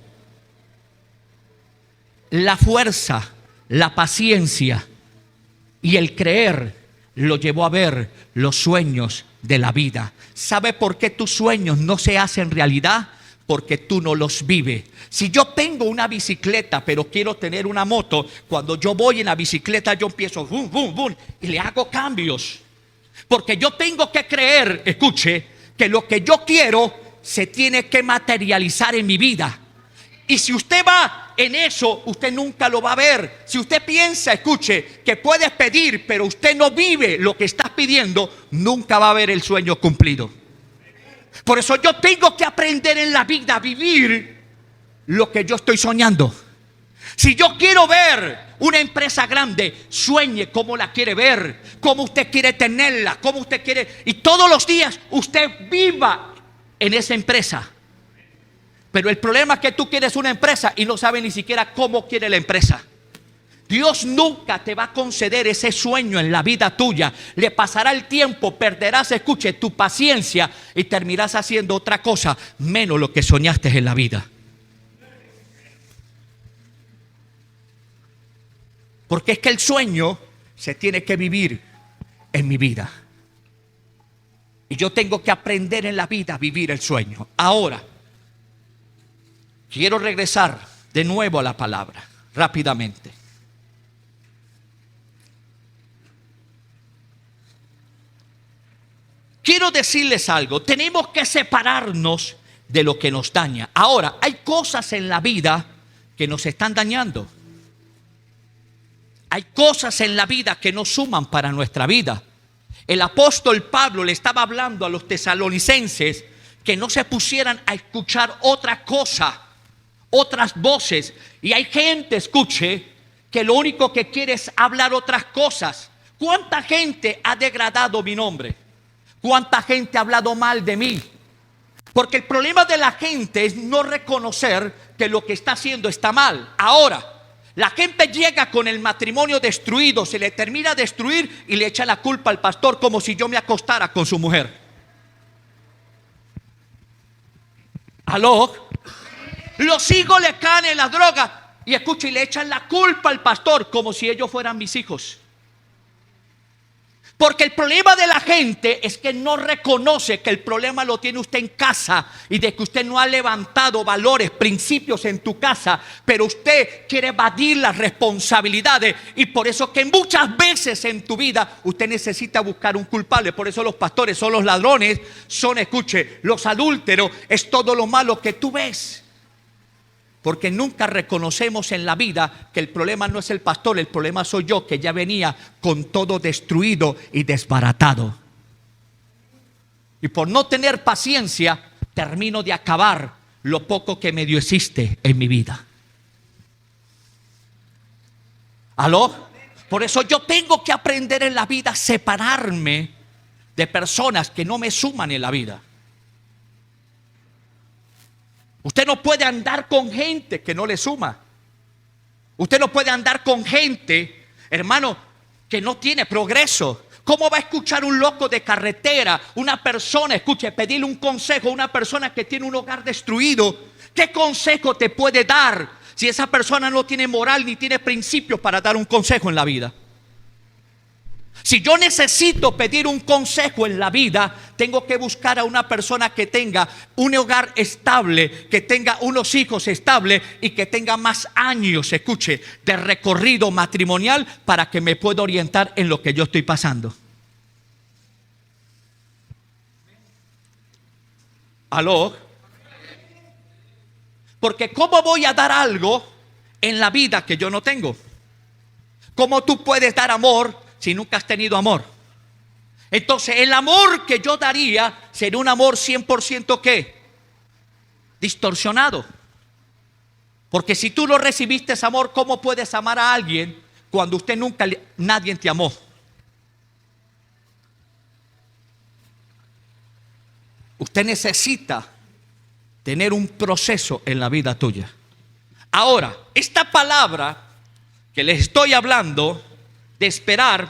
La fuerza, la paciencia y el creer lo llevó a ver los sueños de la vida. ¿Sabe por qué tus sueños no se hacen realidad? Porque tú no los vives. Si yo tengo una bicicleta pero quiero tener una moto, cuando yo voy en la bicicleta yo empiezo boom, boom, boom, y le hago cambios. Porque yo tengo que creer, escuche, que lo que yo quiero se tiene que materializar en mi vida. Y si usted va en eso, usted nunca lo va a ver. Si usted piensa, escuche, que puede pedir, pero usted no vive lo que está pidiendo, nunca va a ver el sueño cumplido. Por eso yo tengo que aprender en la vida a vivir lo que yo estoy soñando. Si yo quiero ver una empresa grande, sueñe cómo la quiere ver, cómo usted quiere tenerla, cómo usted quiere, y todos los días usted viva en esa empresa. Pero el problema es que tú quieres una empresa y no sabes ni siquiera cómo quiere la empresa. Dios nunca te va a conceder ese sueño en la vida tuya. Le pasará el tiempo, perderás, escuche, tu paciencia y terminarás haciendo otra cosa menos lo que soñaste en la vida. Porque es que el sueño se tiene que vivir en mi vida. Y yo tengo que aprender en la vida a vivir el sueño. Ahora, quiero regresar de nuevo a la palabra, rápidamente. Quiero decirles algo, tenemos que separarnos de lo que nos daña. Ahora, hay cosas en la vida que nos están dañando. Hay cosas en la vida que no suman para nuestra vida. El apóstol Pablo le estaba hablando a los tesalonicenses que no se pusieran a escuchar otra cosa, otras voces. Y hay gente, escuche, que lo único que quiere es hablar otras cosas. ¿Cuánta gente ha degradado mi nombre? ¿Cuánta gente ha hablado mal de mí? Porque el problema de la gente es no reconocer que lo que está haciendo está mal. Ahora, la gente llega con el matrimonio destruido, se le termina de destruir y le echa la culpa al pastor como si yo me acostara con su mujer. ¿Aló? Los hijos le caen en la droga y escucha, y le echan la culpa al pastor como si ellos fueran mis hijos. Porque el problema de la gente es que no reconoce que el problema lo tiene usted en casa y de que usted no ha levantado valores, principios en tu casa, pero usted quiere evadir las responsabilidades, y por eso que muchas veces en tu vida usted necesita buscar un culpable. Por eso los pastores son los ladrones, son, escuche, los adúlteros, es todo lo malo que tú ves. Porque nunca reconocemos en la vida que el problema no es el pastor, el problema soy yo, que ya venía con todo destruido y desbaratado. Y por no tener paciencia, termino de acabar lo poco que medio existe en mi vida. ¿Aló? Por eso yo tengo que aprender en la vida a separarme de personas que no me suman en la vida. Usted no puede andar con gente que no le suma. Usted no puede andar con gente, hermano, que no tiene progreso. ¿Cómo va a escuchar un loco de carretera, una persona, escuche, pedirle un consejo a una persona que tiene un hogar destruido? ¿Qué consejo te puede dar si esa persona no tiene moral ni tiene principios para dar un consejo en la vida? Si yo necesito pedir un consejo en la vida, tengo que buscar a una persona que tenga un hogar estable, que tenga unos hijos estables y que tenga más años, escuche, de recorrido matrimonial para que me pueda orientar en lo que yo estoy pasando. ¿Aló? Porque ¿cómo voy a dar algo en la vida que yo no tengo? ¿Cómo tú puedes dar amor si nunca has tenido amor? Entonces el amor que yo daría sería un amor 100% ¿qué? Distorsionado. Porque si tú no recibiste ese amor, ¿cómo puedes amar a alguien cuando nadie te amó? Usted necesita tener un proceso en la vida tuya. Ahora, esta palabra que les estoy hablando de esperar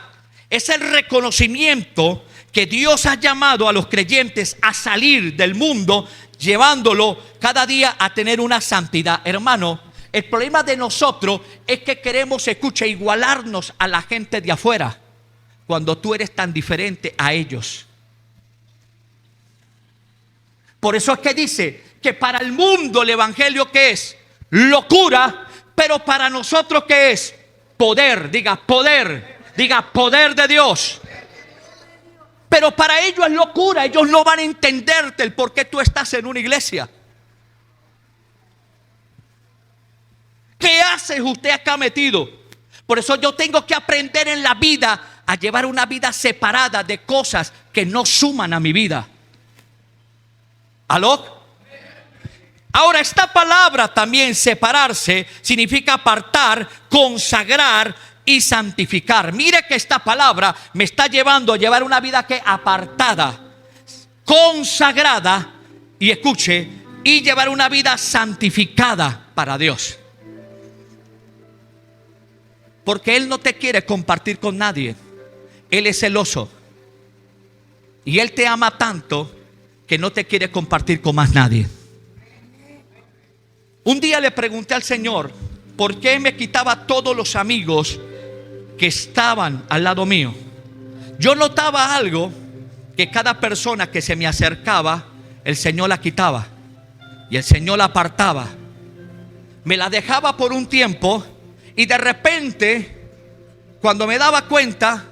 es el reconocimiento que Dios ha llamado a los creyentes a salir del mundo, llevándolo cada día a tener una santidad. Hermano, el problema de nosotros es que queremos, escucha, igualarnos a la gente de afuera cuando tú eres tan diferente a ellos. Por eso es que dice que para el mundo el evangelio ¿qué es? Locura, pero para nosotros ¿qué es? Poder, diga poder de Dios. Pero para ellos es locura, ellos no van a entenderte el por qué tú estás en una iglesia. ¿Qué haces usted acá metido? Por eso yo tengo que aprender en la vida a llevar una vida separada de cosas que no suman a mi vida. ¿Aló? Ahora, esta palabra también, separarse, significa apartar, consagrar y santificar. Mire que esta palabra me está llevando a llevar una vida que apartada, consagrada, y escuche, y llevar una vida santificada para Dios. Porque Él no te quiere compartir con nadie. Él es celoso. Y Él te ama tanto que no te quiere compartir con más nadie. Un día le pregunté al Señor por qué me quitaba todos los amigos que estaban al lado mío. Yo notaba algo, que cada persona que se me acercaba, el Señor la quitaba y el Señor la apartaba. Me la dejaba por un tiempo y de repente, cuando me daba cuenta,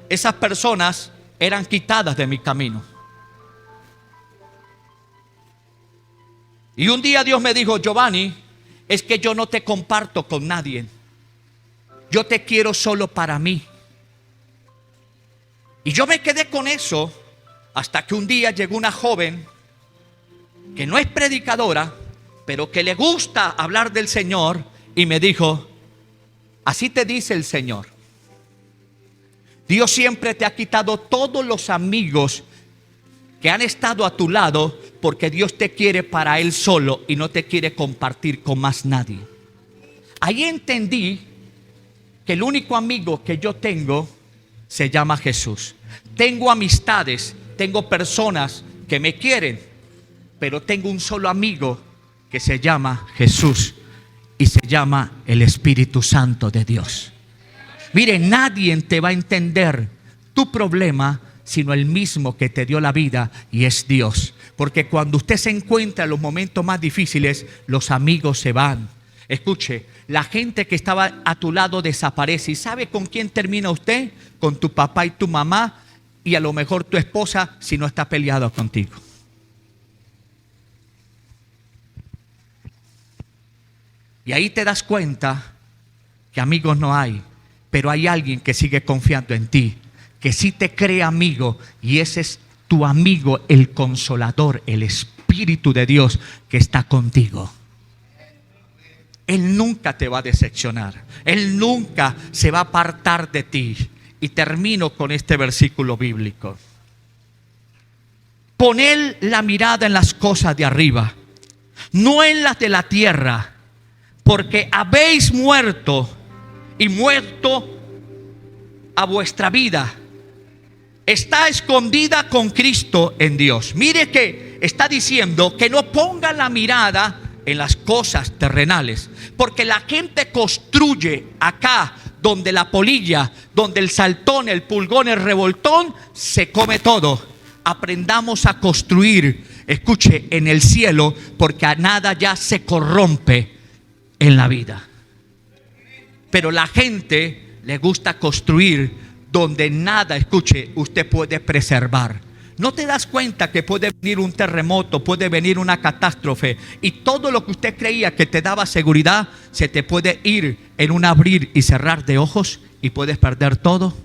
esas personas eran quitadas de mi camino. Y un día Dios me dijo: Giovanni, es que yo no te comparto con nadie. Yo te quiero solo para mí. Y yo me quedé con eso hasta que un día llegó una joven que no es predicadora, pero que le gusta hablar del Señor, y me dijo: así te dice el Señor, Dios siempre te ha quitado todos los amigos que han estado a tu lado, porque Dios te quiere para Él solo y no te quiere compartir con más nadie. Ahí entendí que el único amigo que yo tengo se llama Jesús. Tengo amistades, tengo personas que me quieren, pero tengo un solo amigo que se llama Jesús y se llama el Espíritu Santo de Dios. Mire, nadie te va a entender tu problema sino el mismo que te dio la vida, y es Dios. Porque cuando usted se encuentra en los momentos más difíciles, los amigos se van. Escuche, la gente que estaba a tu lado desaparece. ¿Y sabe con quién termina usted? Con tu papá y tu mamá, y a lo mejor tu esposa, si no está peleado contigo. Y ahí te das cuenta que amigos no hay, pero hay alguien que sigue confiando en ti, que sí te cree amigo, y ese es tu amigo, el Consolador, el Espíritu de Dios que está contigo. Él nunca te va a decepcionar, Él nunca se va a apartar de ti. Y termino con este versículo bíblico: poned la mirada en las cosas de arriba, no en las de la tierra, porque habéis muerto, y muerto a vuestra vida está escondida con Cristo en Dios. Mire que está diciendo que no ponga la mirada en las cosas terrenales, porque la gente construye acá donde la polilla, donde el saltón, el pulgón, el revoltón se come todo. Aprendamos a construir, escuche, en el cielo, porque a nada ya se corrompe en la vida. Pero la gente le gusta construir donde nada, escuche, usted puede preservar. ¿No te das cuenta que puede venir un terremoto, puede venir una catástrofe y todo lo que usted creía que te daba seguridad se te puede ir en un abrir y cerrar de ojos y puedes perder todo?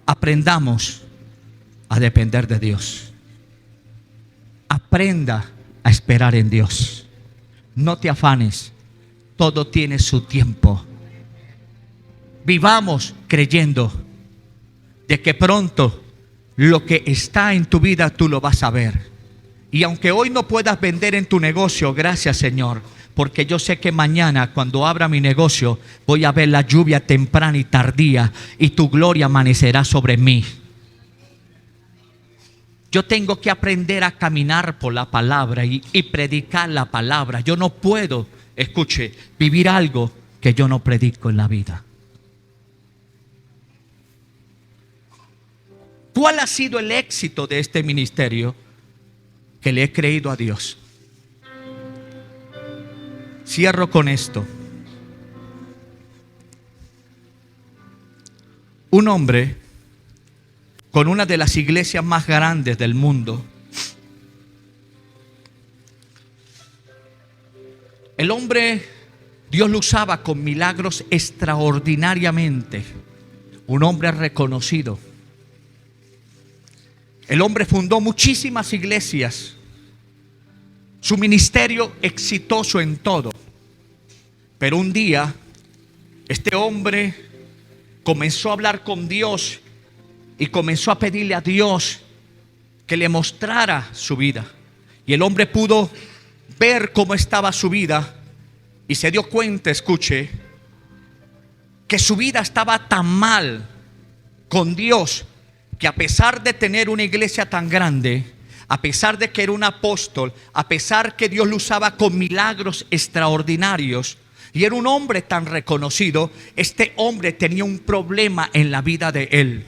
Aprendamos a depender de Dios. Aprenda a esperar en Dios. No te afanes. Todo tiene su tiempo. Vivamos creyendo de que pronto lo que está en tu vida tú lo vas a ver. Y aunque hoy no puedas vender en tu negocio, gracias Señor, porque yo sé que mañana cuando abra mi negocio voy a ver la lluvia temprana y tardía y tu gloria amanecerá sobre mí. Yo tengo que aprender a caminar por la palabra y predicar la palabra. Yo no puedo, escuche, vivir algo que yo no predico en la vida. ¿Cuál ha sido el éxito de este ministerio? Que le he creído a Dios. Cierro con esto. Un hombre con una de las iglesias más grandes del mundo. El hombre, Dios lo usaba con milagros extraordinariamente. Un hombre reconocido. El hombre fundó muchísimas iglesias. Su ministerio exitoso en todo. Pero un día, este hombre comenzó a hablar con Dios y comenzó a pedirle a Dios que le mostrara su vida. Y el hombre pudo ver cómo estaba su vida y se dio cuenta, escuche, que su vida estaba tan mal con Dios, que a pesar de tener una iglesia tan grande, a pesar de que era un apóstol, a pesar que Dios lo usaba con milagros extraordinarios y era un hombre tan reconocido, este hombre tenía un problema en la vida de él.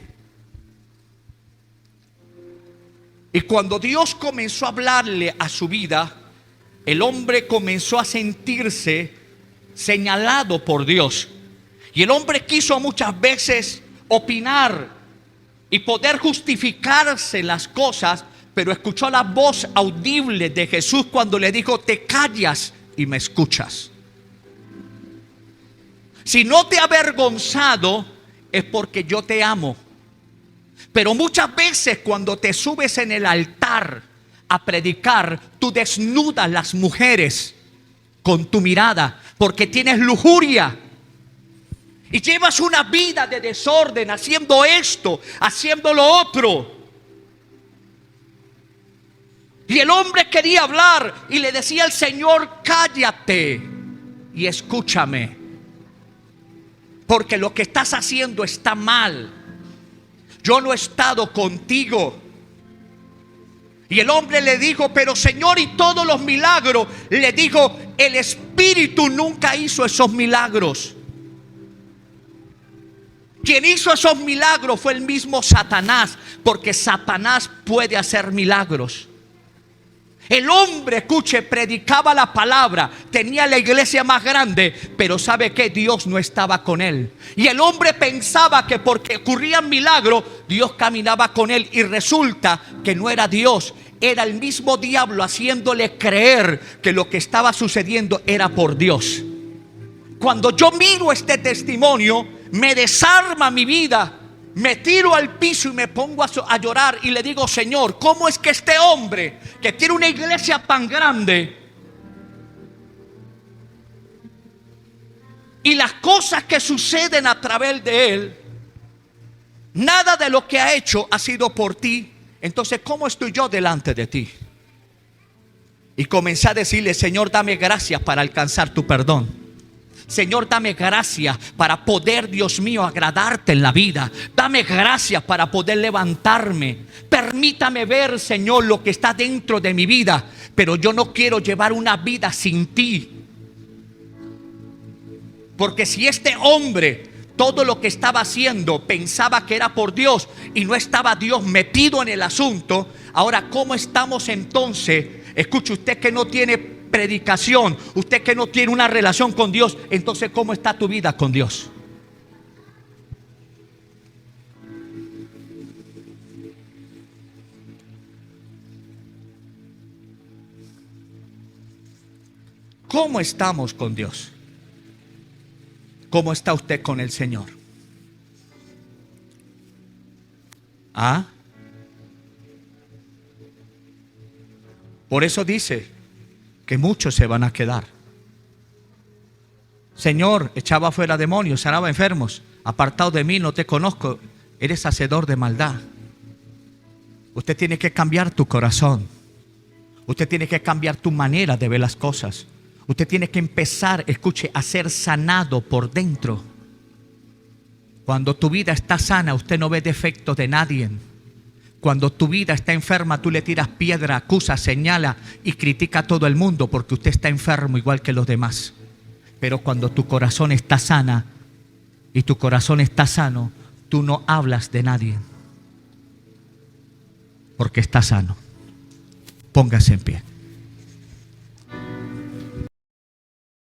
Y cuando Dios comenzó a hablarle a su vida, el hombre comenzó a sentirse señalado por Dios. Y el hombre quiso muchas veces opinar y poder justificarse las cosas, pero escuchó la voz audible de Jesús cuando le dijo: te callas y me escuchas. Si no te he avergonzado es porque yo te amo. Pero muchas veces cuando te subes en el altar a predicar, tú desnudas las mujeres con tu mirada porque tienes lujuria. Y llevas una vida de desorden, haciendo esto, haciendo lo otro. Y el hombre quería hablar y le decía al Señor: cállate y escúchame, porque lo que estás haciendo está mal. Yo no he estado contigo. Y el hombre le dijo: pero Señor, y todos los milagros. Le dijo: el Espíritu nunca hizo esos milagros. Quien hizo esos milagros fue el mismo Satanás, porque Satanás puede hacer milagros. El hombre, escuche, predicaba la palabra, tenía la iglesia más grande, pero ¿sabe qué? Dios no estaba con él. Y el hombre pensaba que porque ocurrían milagros, Dios caminaba con él, y resulta que no era Dios, era el mismo diablo haciéndole creer que lo que estaba sucediendo era por Dios. Cuando yo miro este testimonio, me desarma mi vida. Me tiro al piso y me pongo a llorar y le digo: Señor, ¿cómo es que este hombre que tiene una iglesia tan grande y las cosas que suceden a través de él, nada de lo que ha hecho ha sido por ti? Entonces, ¿cómo estoy yo delante de ti? Y comencé a decirle: Señor, dame gracias para alcanzar tu perdón. Señor, dame gracias para poder, Dios mío, agradarte en la vida. Dame gracias para poder levantarme. Permítame ver, Señor, lo que está dentro de mi vida. Pero yo no quiero llevar una vida sin ti. Porque si este hombre, todo lo que estaba haciendo, pensaba que era por Dios y no estaba Dios metido en el asunto, ahora, ¿cómo estamos entonces? Escuche usted que no tiene predicación, usted que no tiene una relación con Dios, entonces ¿cómo está tu vida con Dios? ¿Cómo estamos con Dios? ¿Cómo está usted con el Señor? ¿Ah? Por eso dice que muchos se van a quedar. Señor, echaba fuera demonios, sanaba enfermos. Apartado de mí, no te conozco. Eres hacedor de maldad. Usted tiene que cambiar tu corazón. Usted tiene que cambiar tu manera de ver las cosas. Usted tiene que empezar, escuche, a ser sanado por dentro. Cuando tu vida está sana, usted no ve defectos de nadie. Cuando tu vida está enferma, tú le tiras piedra, acusa, señala y critica a todo el mundo porque usted está enfermo igual que los demás. Pero cuando tu corazón está sana y tu corazón está sano, tú no hablas de nadie porque está sano. Póngase en pie.